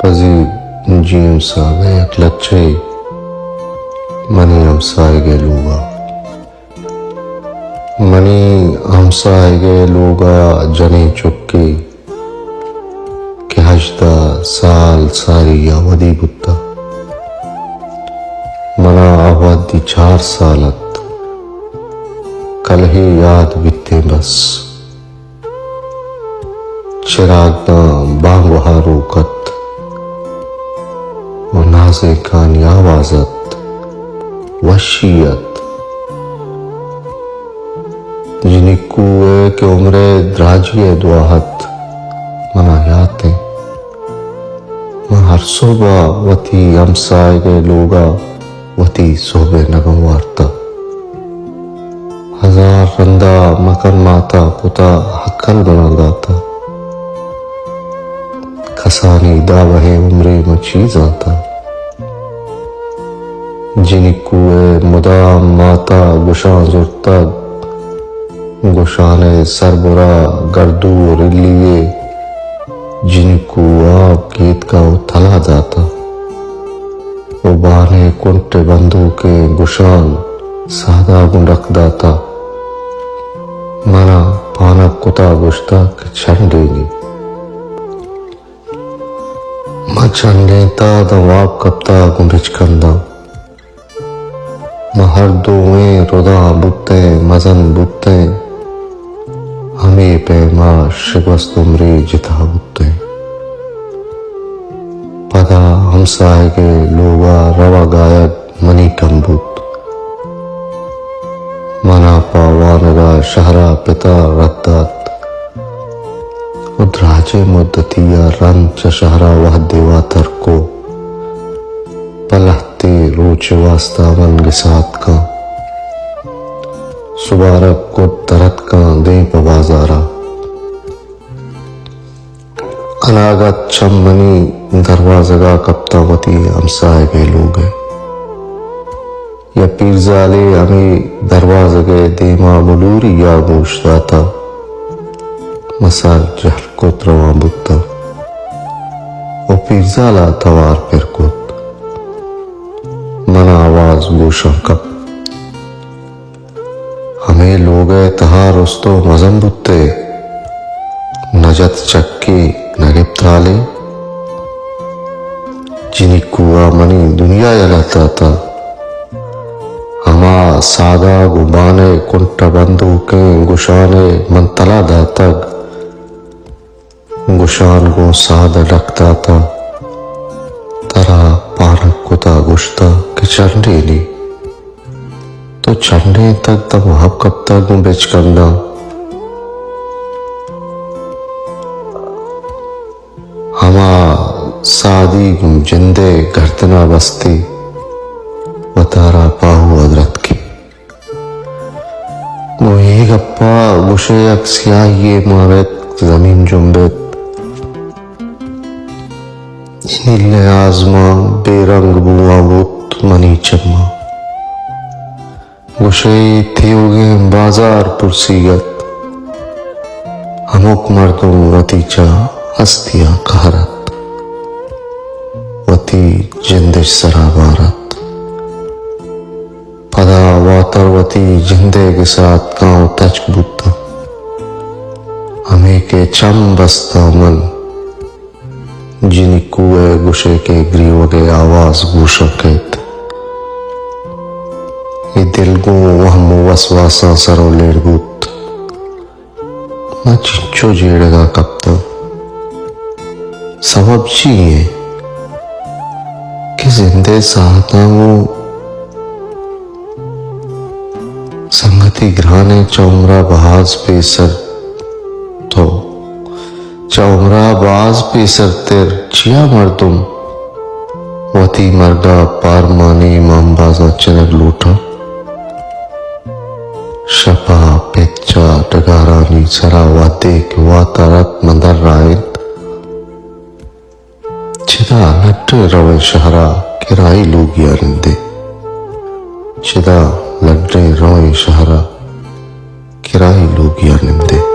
Pazı cim sabe klatçe mani हमसाएगे लोगा money हमसाएगे लोगा जने चुक्के के हजदा साल सारी अवधि बुत्ता मना आबादी 4 सालत कल ही याद बिते बस चिराग ना बांग बहारो कत और नाज़े खान आवाज़त वशियत जिन्हें कुए के उम्रे द्राजिए दुआहत मना याते हर सुबह वती हमसाए गए लोगा वती सोबे नगम वार्ता हजार रंदा मकन माता पुता हक्कल बना गाता खसानी दावहे उम्रे मचीज आता जिन्हें कुए मुदाम माता गुशान जुर्ता गुशाने सरबरा गर्दूर लिए जिनको आप गीत का उथला जाता वो बाने कुंटे बंधु के गुशान सादा गुण रख दाता मना पाना कुता गुश्ता के छंडेगी मचंडे ता दवाब कप्ता गुंडिच कंदा महर दोवें रुदा बुत्ते मजन बुत्ते हमें पैमा शिकस्त तुमरे जिता बुत्ते पदा हमसाए के लोगा रवा गायक मनी कंबुत मना पावानगा शहरा पिता रद्दात उद्राजे मुद्दतिया रंच शहरा वह देवातर को पलहते रोच वास्ता मन के साथ का सुबारक को तरत का दे पबाजारा अनागत छमनी दरवाज़गा कप्तावती हमसाए गए लोग या पीरजाले हमें दरवाज़गे देमा बुलूरी या गोश्ताता मसाल जहल को त्रवा बुत्ता वो पीरजाला तवार फिर को मना आवाज गोशा कप हमें लोग तहार उस्तो मजम बुत्ते नजत चक्की नगिब ताले जिन्हीं कुआ मनी दुनिया जलाता था हमा सादा गुबाने कुंटा बंदू के गुशाने मंतला दातक गुशान को सादा रखता था तरा पारक कुता गुश्ता के चंडे ली तो चंडे तक तब हब कब तक बेच करना हमा सादी जिंदे गर्दना बस्ती बतारा पाहु हजरत की वो एक अप्पा गुशे अक्सिया ये मारत जमीन जुम्बेत इन्हीं आजमा बेरंग बुआ बुत मनी चम्मा गुशे थियोगे बाजार पुरसीयत हमुक मर्दों वतीचा हस्तिया कहरत वती जिंदिश सराबारत पदा वातर वती जिंदे के साथ गाँव तच बुत्ता हमें के चम बस्ता मन जिन्हीं कुए गुशे के ग्रीवगे आवाज गुशकेत ये दिल गो वहम वसवासा सरो लेड़गुत मैं चिंचो जेड़ेगा कब तक सबब चाहिए कि जिंदे साहता वो संगति घराने चौमरा बहाज पेसर तो चौमरा बाज पेसर तेर चिया मर्दुम वती मर्दा पार मानी इमाम बाजा चनक लूटा शपा पेच्चा डगारानी सरा वाते के वातारत मंदर रायत चिदा लट्टे रवे शहरा किराई लोग यारिंदे चिदा लड्डे रवे शहरा किराई लोग यारिंदे